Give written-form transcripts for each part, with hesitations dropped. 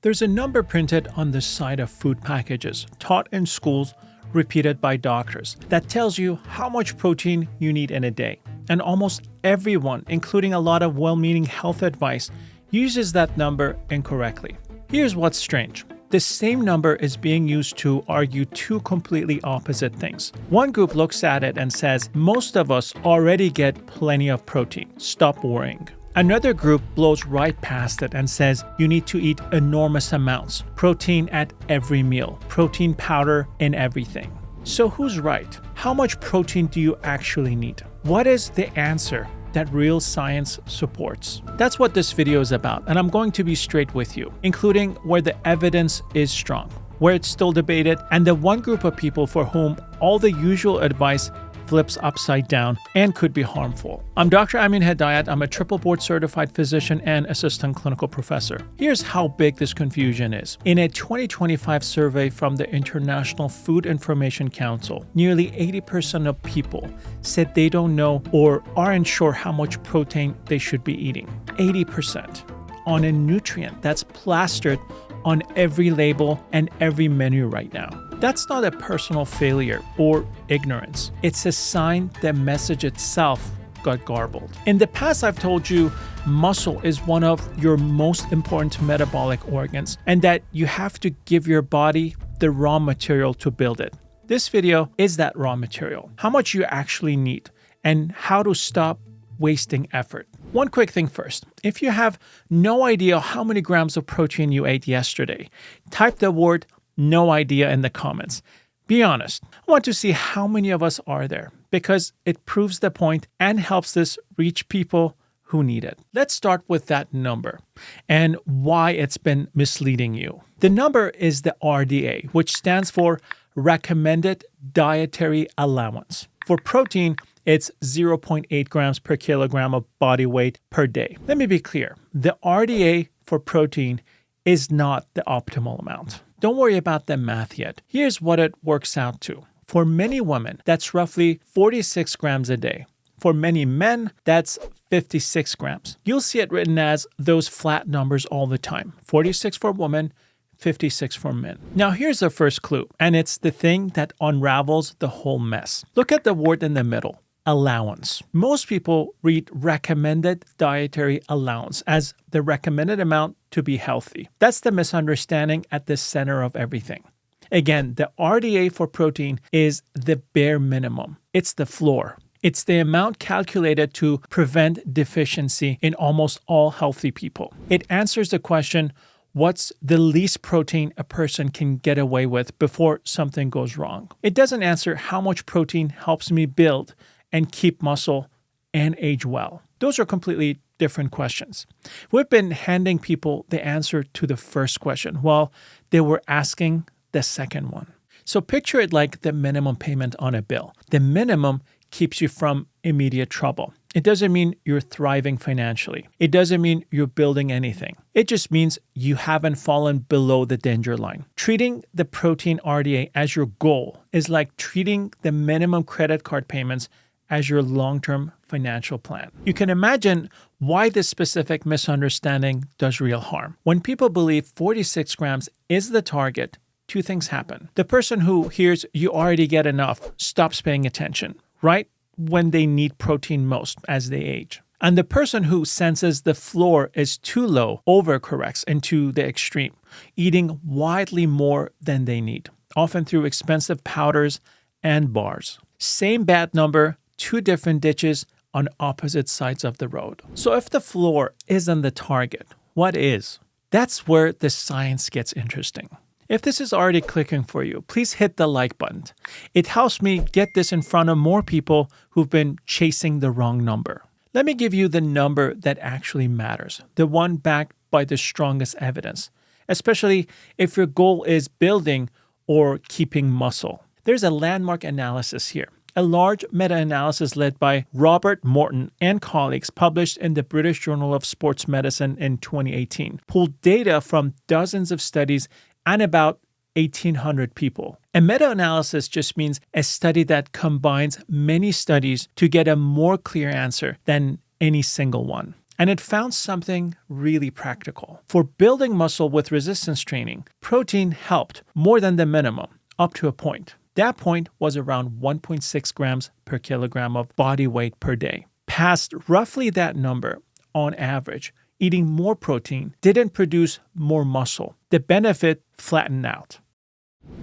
There's a number printed on the side of food packages, taught in schools, repeated by doctors, that tells you how much protein you need in a day. And almost everyone, including a lot of well-meaning health advice, uses that number incorrectly. Here's what's strange. The same number is being used to argue two completely opposite things. One group looks at it and says, most of us already get plenty of protein. Stop worrying. Another group blows right past it and says you need to eat enormous amounts, protein at every meal, protein powder in everything. So who's right? How much protein do you actually need? What is the answer that real science supports? That's what this video is about, and I'm going to be straight with you, including where the evidence is strong, where it's still debated, and the one group of people for whom all the usual advice flips upside down and could be harmful. I'm Dr. Amin Hedayat. I'm a triple board certified physician and assistant clinical professor. Here's how big this confusion is. In a 2025 survey from the International Food Information Council, nearly 80% of people said they don't know or aren't sure how much protein they should be eating. 80% on a nutrient that's plastered on every label and every menu right now. That's not a personal failure or ignorance. It's a sign the message itself got garbled. In the past, I've told you muscle is one of your most important metabolic organs and that you have to give your body the raw material to build it. This video is that raw material, how much you actually need, and how to stop wasting effort. One quick thing first. If you have no idea how many grams of protein you ate yesterday, type the word "no idea" in the comments. Be honest. I want to see how many of us are there because it proves the point and helps this reach people who need it. Let's start with that number and why it's been misleading you. The number is the RDA, which stands for Recommended Dietary Allowance. For protein, it's 0.8 grams per kilogram of body weight per day. Let me be clear. The RDA for protein is not the optimal amount. Don't worry about the math yet. Here's what it works out to. For many women, that's roughly 46 grams a day. For many men, that's 56 grams. You'll see it written as those flat numbers all the time. 46 for women, 56 for men. Now here's the first clue, and it's the thing that unravels the whole mess. Look at the word in the middle. Allowance. Most people read recommended dietary allowance as the recommended amount to be healthy. That's the misunderstanding at the center of everything. Again, the RDA for protein is the bare minimum. It's the floor. It's the amount calculated to prevent deficiency in almost all healthy people. It answers the question, what's the least protein a person can get away with before something goes wrong? It doesn't answer how much protein helps me build and keep muscle and age well. Those are completely different questions. We've been handing people the answer to the first question while they were asking the second one. So picture it like the minimum payment on a bill. The minimum keeps you from immediate trouble. It doesn't mean you're thriving financially. It doesn't mean you're building anything. It just means you haven't fallen below the danger line. Treating the protein RDA as your goal is like treating the minimum credit card payments as your long-term financial plan. You can imagine why this specific misunderstanding does real harm. When people believe 46 grams is the target, two things happen. The person who hears you already get enough stops paying attention, right when they need protein most as they age. And the person who senses the floor is too low overcorrects into the extreme, eating widely more than they need, often through expensive powders and bars. Same bad number, two different ditches on opposite sides of the road. So if the floor isn't the target, what is? That's where the science gets interesting. If this is already clicking for you, please hit the like button. It helps me get this in front of more people who've been chasing the wrong number. Let me give you the number that actually matters, the one backed by the strongest evidence, especially if your goal is building or keeping muscle. There's a landmark analysis here. A large meta-analysis led by Robert Morton and colleagues published in the British Journal of Sports Medicine in 2018 pulled data from dozens of studies and about 1,800 people. A meta-analysis just means a study that combines many studies to get a more clear answer than any single one. And it found something really practical. For building muscle with resistance training, protein helped more than the minimum, up to a point. That point was around 1.6 grams per kilogram of body weight per day. Past roughly that number, on average, eating more protein didn't produce more muscle. The benefit flattened out.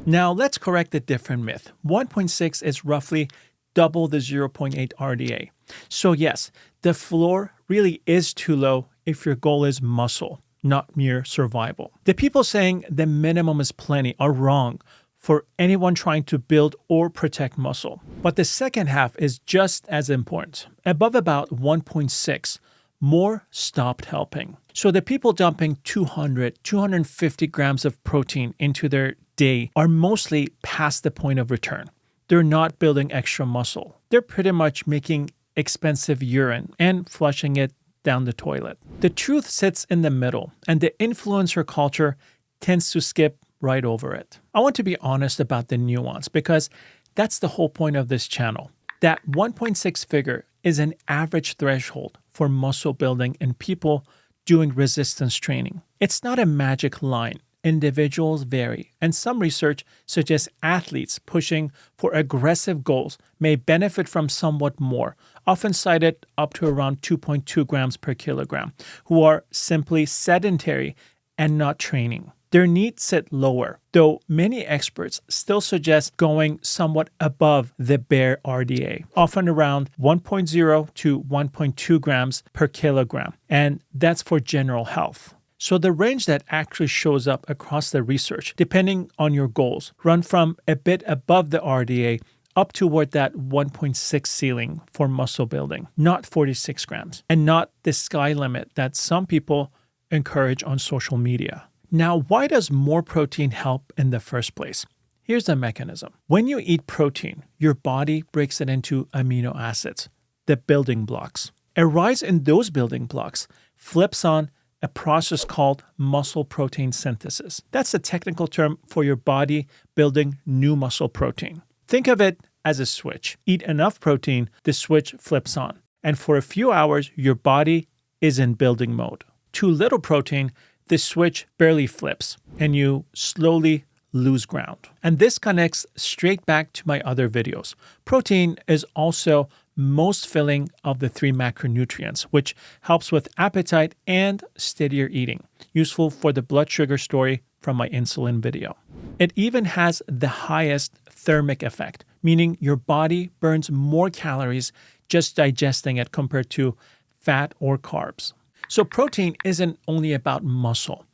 Now let's correct a different myth. 1.6 is roughly double the 0.8 RDA. So yes, the floor really is too low if your goal is muscle, not mere survival. The people saying the minimum is plenty are wrong for anyone trying to build or protect muscle. But the second half is just as important. Above about 1.6, more stopped helping. So the people dumping 200, 250 grams of protein into their day are mostly past the point of return. They're not building extra muscle. They're pretty much making expensive urine and flushing it down the toilet. The truth sits in the middle, and the influencer culture tends to skip right over it. I want to be honest about the nuance because that's the whole point of this channel. That 1.6 figure is an average threshold for muscle building in people doing resistance training. It's not a magic line. Individuals vary, and some research suggests athletes pushing for aggressive goals may benefit from somewhat more, often cited up to around 2.2 grams per kilogram, who are simply sedentary and not training. Their needs sit lower, though many experts still suggest going somewhat above the bare RDA, often around 1.0 to 1.2 grams per kilogram, and that's for general health. So the range that actually shows up across the research, depending on your goals, run from a bit above the RDA up toward that 1.6 ceiling for muscle building, not 46 grams, and not the sky limit that some people encourage on social media. Now, why does more protein help in the first place? Here's the mechanism. When you eat protein, your body breaks it into amino acids, the building blocks. A rise in those building blocks flips on a process called muscle protein synthesis. That's a technical term for your body building new muscle protein. Think of it as a switch. Eat enough protein, the switch flips on. And for a few hours, your body is in building mode. Too little protein, the switch barely flips, and you slowly lose ground. And this connects straight back to my other videos. Protein is also most filling of the 3 macronutrients, which helps with appetite and steadier eating, useful for the blood sugar story from my insulin video. It even has the highest thermic effect, meaning your body burns more calories just digesting it compared to fat or carbs. So protein isn't only about muscle.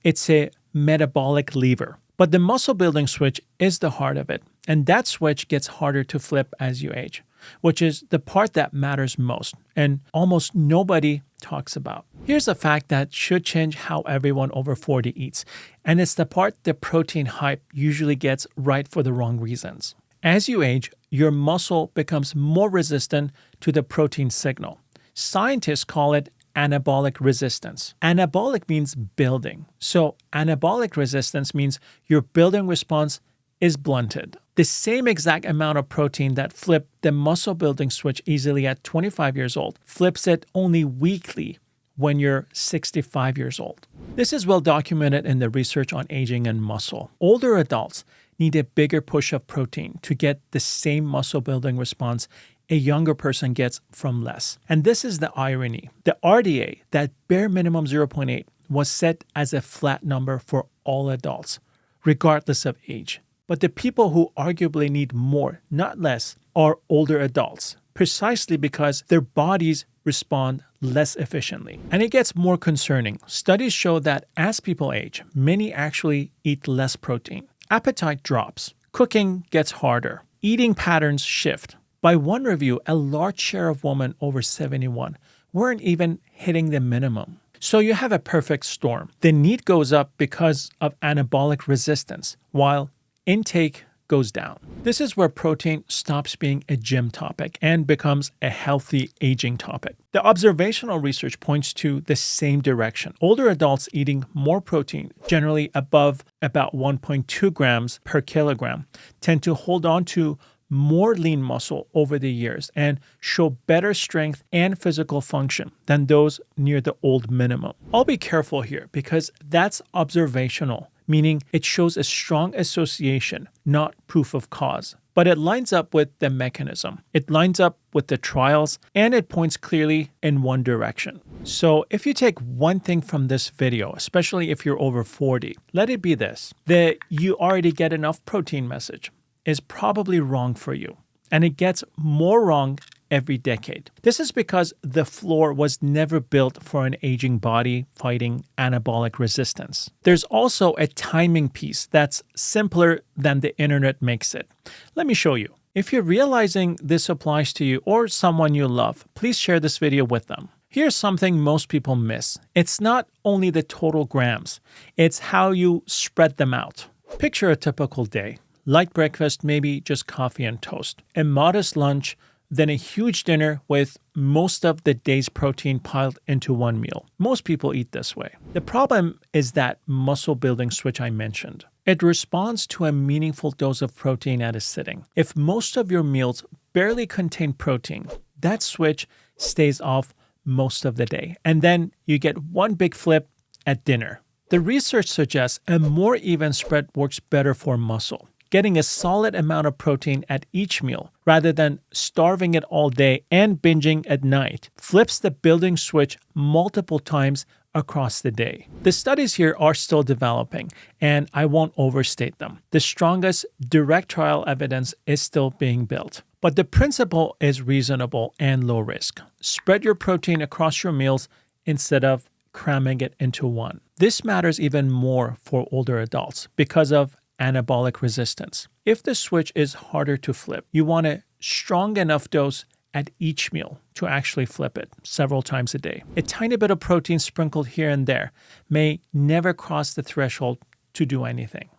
It's a metabolic lever. But the muscle building switch is the heart of it. And that switch gets harder to flip as you age, which is the part that matters most and almost nobody talks about. Here's a fact that should change how everyone over 40 eats. And it's the part the protein hype usually gets right for the wrong reasons. As you age, your muscle becomes more resistant to the protein signal. Scientists call it anabolic resistance. Anabolic means building. So anabolic resistance means your building response is blunted. The same exact amount of protein that flipped the muscle building switch easily at 25 years old flips it only weakly when you're 65 years old. This is well documented in the research on aging and muscle. Older adults need a bigger push of protein to get the same muscle building response a younger person gets from less. And this is the irony. The RDA, that bare minimum 0.8, was set as a flat number for all adults, regardless of age. But the people who arguably need more, not less, are older adults, precisely because their bodies respond less efficiently. And it gets more concerning. Studies show that as people age, many actually eat less protein. Appetite drops. Cooking gets harder. Eating patterns shift. By one review, a large share of women over 71 weren't even hitting the minimum. So you have a perfect storm. The need goes up because of anabolic resistance, while intake goes down. This is where protein stops being a gym topic and becomes a healthy aging topic. The observational research points to the same direction. Older adults eating more protein, generally above about 1.2 grams per kilogram, tend to hold on to more lean muscle over the years and show better strength and physical function than those near the old minimum. I'll be careful here because that's observational, meaning it shows a strong association, not proof of cause. But it lines up with the mechanism. It lines up with the trials, and it points clearly in one direction. So if you take one thing from this video, especially if you're over 40, let it be this: the "you already get enough protein" message is probably wrong for you. And it gets more wrong every decade. This is because the floor was never built for an aging body fighting anabolic resistance. There's also a timing piece that's simpler than the internet makes it. Let me show you. If you're realizing this applies to you or someone you love, please share this video with them. Here's something most people miss. It's not only the total grams, it's how you spread them out. Picture a typical day. Light breakfast, maybe just coffee and toast. A modest lunch, then a huge dinner with most of the day's protein piled into one meal. Most people eat this way. The problem is that muscle building switch I mentioned. It responds to a meaningful dose of protein at a sitting. If most of your meals barely contain protein, that switch stays off most of the day. And then you get one big flip at dinner. The research suggests a more even spread works better for muscle. Getting a solid amount of protein at each meal rather than starving it all day and binging at night flips the building switch multiple times across the day. The studies here are still developing, and I won't overstate them. The strongest direct trial evidence is still being built. But the principle is reasonable and low risk. Spread your protein across your meals instead of cramming it into one. This matters even more for older adults because of anabolic resistance. If the switch is harder to flip, you want a strong enough dose at each meal to actually flip it several times a day. A tiny bit of protein sprinkled here and there may never cross the threshold to do anything.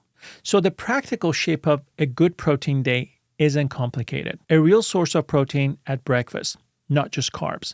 So the practical shape of a good protein day isn't complicated. A real source of protein at breakfast, not just carbs.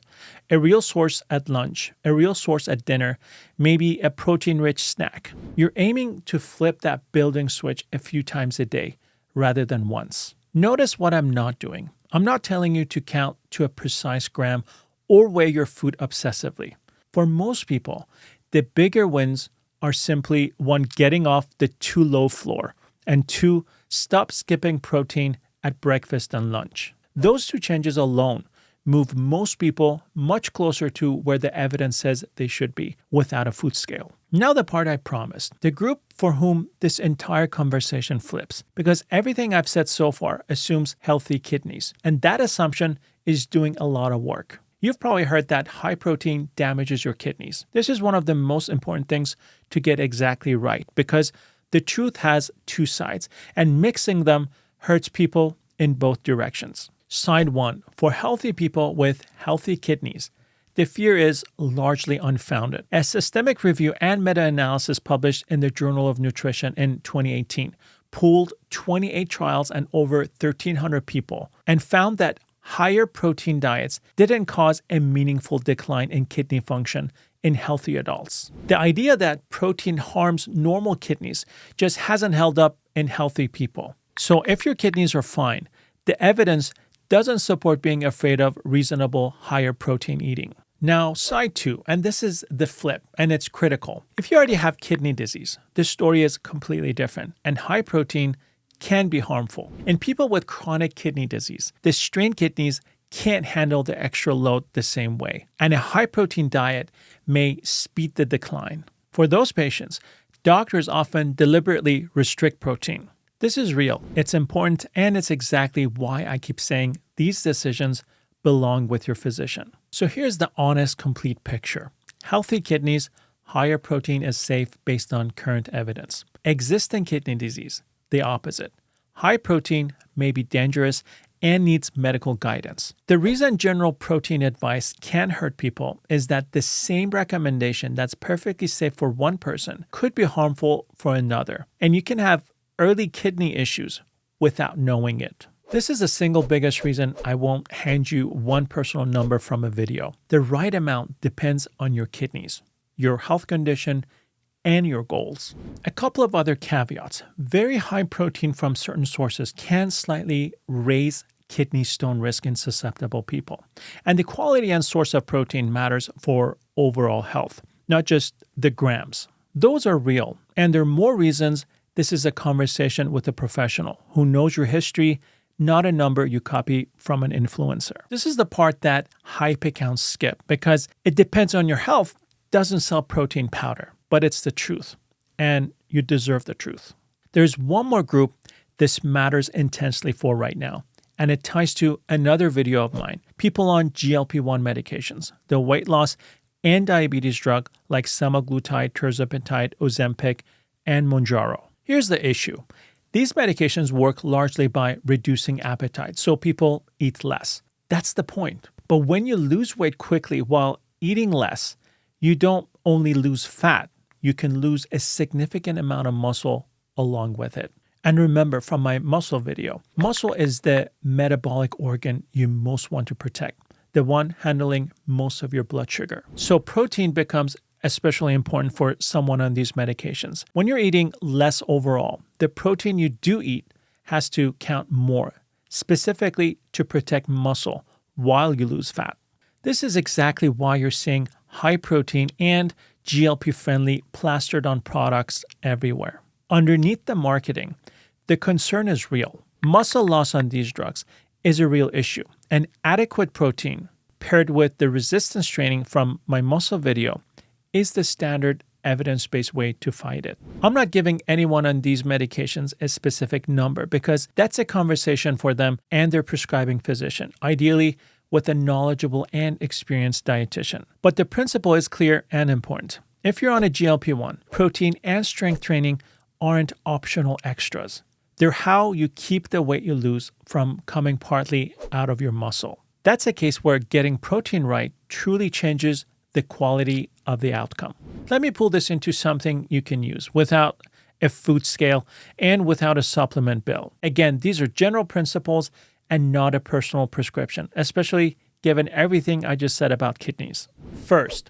A real source at lunch, a real source at dinner, maybe a protein-rich snack. You're aiming to flip that building switch a few times a day rather than once. Notice what I'm not doing. I'm not telling you to count to a precise gram or weigh your food obsessively. For most people, the bigger wins are simply one, getting off the too low floor, and two, stop skipping protein at breakfast and lunch. Those two changes alone move most people much closer to where the evidence says they should be without a food scale. Now the part I promised, the group for whom this entire conversation flips, because everything I've said so far assumes healthy kidneys, and that assumption is doing a lot of work. You've probably heard that high protein damages your kidneys. This is one of the most important things to get exactly right, because the truth has two sides, and mixing them hurts people in both directions. Side 1, for healthy people with healthy kidneys, the fear is largely unfounded. A systemic review and meta-analysis published in the Journal of Nutrition in 2018 pooled 28 trials and over 1,300 people and found that higher protein diets didn't cause a meaningful decline in kidney function in healthy adults. The idea that protein harms normal kidneys just hasn't held up in healthy people. So if your kidneys are fine, the evidence doesn't support being afraid of reasonable higher protein eating. Now, side 2, and this is the flip, and it's critical. If you already have kidney disease, this story is completely different, and high protein can be harmful. In people with chronic kidney disease, the strained kidneys can't handle the extra load the same way, and a high protein diet may speed the decline. For those patients, doctors often deliberately restrict protein. This is real, it's important, and it's exactly why I keep saying these decisions belong with your physician. So here's the honest, complete picture. Healthy kidneys, higher protein is safe based on current evidence. Existing kidney disease, the opposite. High protein may be dangerous and needs medical guidance. The reason general protein advice can hurt people is that the same recommendation that's perfectly safe for one person could be harmful for another. And you can have early kidney issues without knowing it. This is the single biggest reason I won't hand you one personal number from a video. The right amount depends on your kidneys, your health condition, and your goals. A couple of other caveats. Very high protein from certain sources can slightly raise kidney stone risk in susceptible people. And the quality and source of protein matters for overall health, not just the grams. Those are real, and there are more reasons this is a conversation with a professional who knows your history, not a number you copy from an influencer. This is the part that hype accounts skip because it depends on your health, doesn't sell protein powder, but it's the truth, and you deserve the truth. There's one more group this matters intensely for right now, and it ties to another video of mine, people on GLP1 medications, the weight loss and diabetes drug like semaglutide, tirzepatide, Ozempic, and Mounjaro. Here's the issue. These medications work largely by reducing appetite, so people eat less. That's the point. But when you lose weight quickly while eating less, you don't only lose fat, you can lose a significant amount of muscle along with it. And remember from my muscle video, muscle is the metabolic organ you most want to protect, the one handling most of your blood sugar. So protein becomes especially important for someone on these medications. When you're eating less overall, the protein you do eat has to count more, specifically to protect muscle while you lose fat. This is exactly why you're seeing high protein and GLP-friendly plastered on products everywhere. Underneath the marketing, the concern is real. Muscle loss on these drugs is a real issue. And adequate protein paired with the resistance training from my muscle video is the standard evidence-based way to fight it. I'm not giving anyone on these medications a specific number because that's a conversation for them and their prescribing physician, ideally with a knowledgeable and experienced dietitian. But the principle is clear and important. If you're on a GLP-1, protein and strength training aren't optional extras. They're how you keep the weight you lose from coming partly out of your muscle. That's a case where getting protein right truly changes the quality of the outcome. Let me pull this into something you can use without a food scale and without a supplement bill. Again, these are general principles and not a personal prescription, especially given everything I just said about kidneys. First,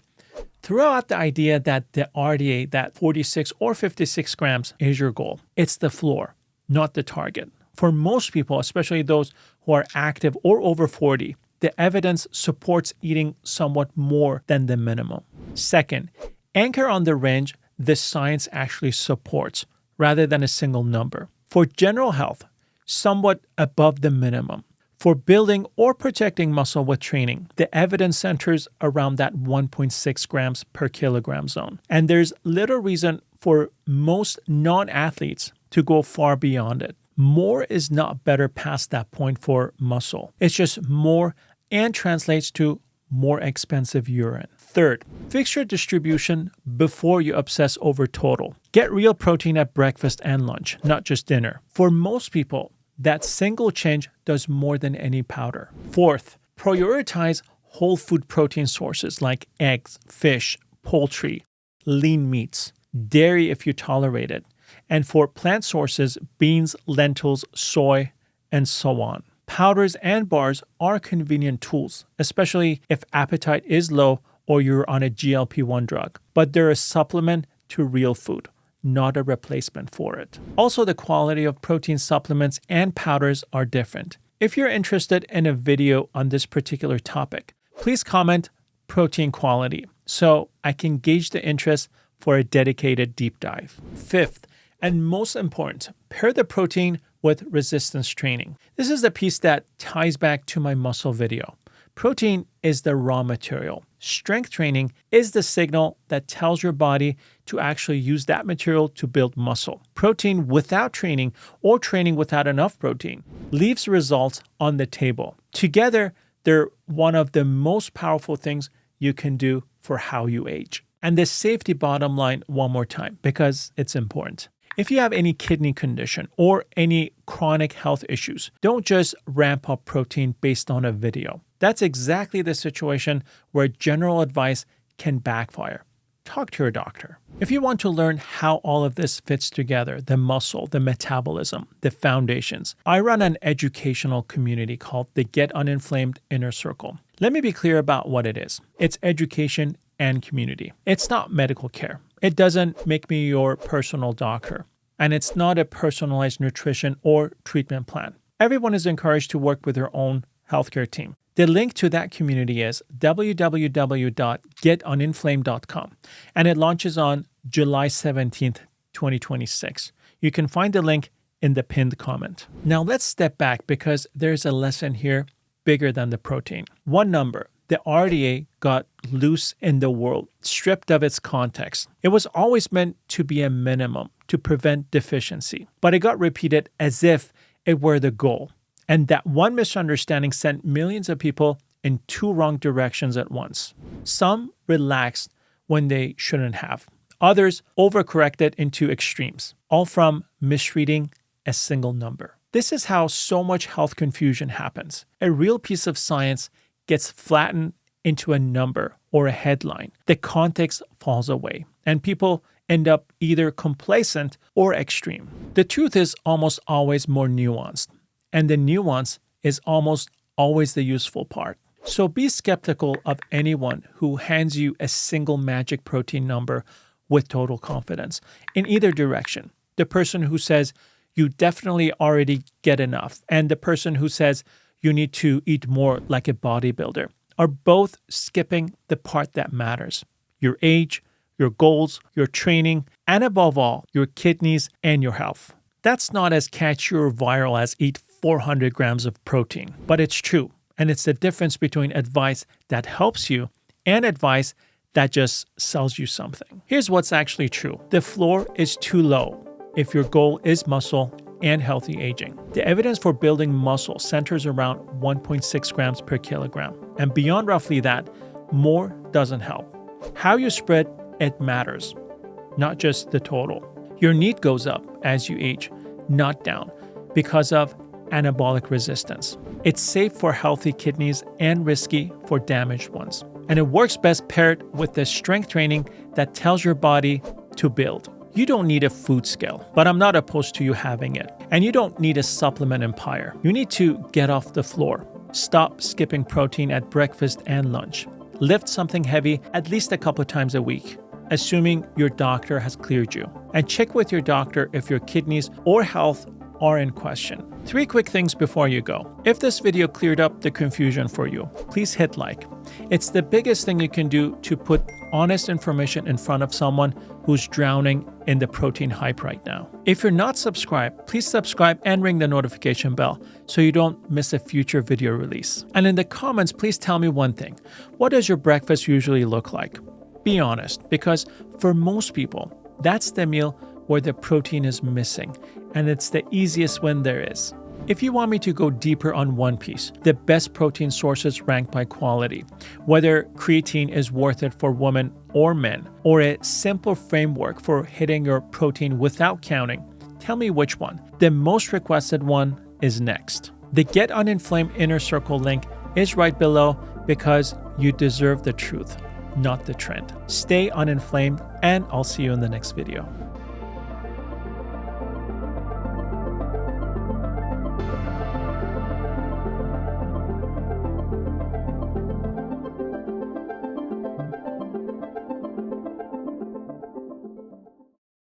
throw out the idea that the RDA, that 46 or 56 grams is your goal. It's the floor, not the target. For most people, especially those who are active or over 40, the evidence supports eating somewhat more than the minimum. Second, anchor on the range the science actually supports rather than a single number. For general health, somewhat above the minimum. For building or protecting muscle with training, the evidence centers around that 1.6 grams per kilogram zone. And there's little reason for most non-athletes to go far beyond it. More is not better past that point for muscle. It's just more and translates to more expensive urine. Third, fix your distribution before you obsess over total. Get real protein at breakfast and lunch, not just dinner. For most people, that single change does more than any powder. Fourth, prioritize whole food protein sources like eggs, fish, poultry, lean meats, dairy if you tolerate it, and for plant sources, beans, lentils, soy, and so on. Powders and bars are convenient tools, especially if appetite is low or you're on a GLP-1 drug, but they're a supplement to real food, not a replacement for it. Also, the quality of protein supplements and powders are different. If you're interested in a video on this particular topic, please comment protein quality so I can gauge the interest for a dedicated deep dive. Fifth, and most important, pair the protein with resistance training. This is the piece that ties back to my muscle video. Protein is the raw material. Strength training is the signal that tells your body to actually use that material to build muscle. Protein without training or training without enough protein leaves results on the table. Together, they're one of the most powerful things you can do for how you age. And this safety bottom line one more time because it's important. If you have any kidney condition or any chronic health issues, don't just ramp up protein based on a video. That's exactly the situation where general advice can backfire. Talk to your doctor. If you want to learn how all of this fits together, the muscle, the metabolism, the foundations, I run an educational community called the Get Uninflamed Inner Circle. Let me be clear about what it is. It's education and community. It's not medical care. It doesn't make me your personal doctor, and it's not a personalized nutrition or treatment plan. Everyone is encouraged to work with their own healthcare team. The link to that community is www.getoninflamed.com, and it launches on July 17th, 2026. You can find the link in the pinned comment. Now let's step back because there's a lesson here bigger than the protein. One number, the RDA got loose in the world, stripped of its context. It was always meant to be a minimum to prevent deficiency, but it got repeated as if it were the goal. And that one misunderstanding sent millions of people in two wrong directions at once. Some relaxed when they shouldn't have. Others overcorrected into extremes, all from misreading a single number. This is how so much health confusion happens. A real piece of science gets flattened into a number or a headline. The context falls away, and people end up either complacent or extreme. The truth is almost always more nuanced, and the nuance is almost always the useful part. So be skeptical of anyone who hands you a single magic protein number with total confidence in either direction. The person who says you definitely already get enough, and the person who says you need to eat more like a bodybuilder, are both skipping the part that matters: your age, your goals, your training, and above all, your kidneys and your health. That's not as catchy or viral as eat 400 grams of protein, but it's true. And it's the difference between advice that helps you and advice that just sells you something. Here's what's actually true. The floor is too low if your goal is muscle and healthy aging. The evidence for building muscle centers around 1.6 grams per kilogram. And beyond roughly that, more doesn't help. How you spread it matters, not just the total. Your need goes up as you age, not down, because of anabolic resistance. It's safe for healthy kidneys and risky for damaged ones. And it works best paired with the strength training that tells your body to build. You don't need a food scale, but I'm not opposed to you having it. And you don't need a supplement empire. You need to get off the floor. Stop skipping protein at breakfast and lunch. Lift something heavy at least a couple of times a week, assuming your doctor has cleared you. And check with your doctor if your kidneys or health are in question. 3 quick things before you go. If this video cleared up the confusion for you, please hit like. It's the biggest thing you can do to put honest information in front of someone who's drowning in the protein hype right now. If you're not subscribed, please subscribe and ring the notification bell so you don't miss a future video release. And in the comments, please tell me one thing. What does your breakfast usually look like? Be honest, because for most people, that's the meal where the protein is missing, and it's the easiest when there is. If you want me to go deeper on one piece, the best protein sources ranked by quality, whether creatine is worth it for women or men, or a simple framework for hitting your protein without counting, tell me which one. The most requested one is next. The Get Uninflamed Inner Circle link is right below because you deserve the truth, not the trend. Stay uninflamed, and I'll see you in the next video.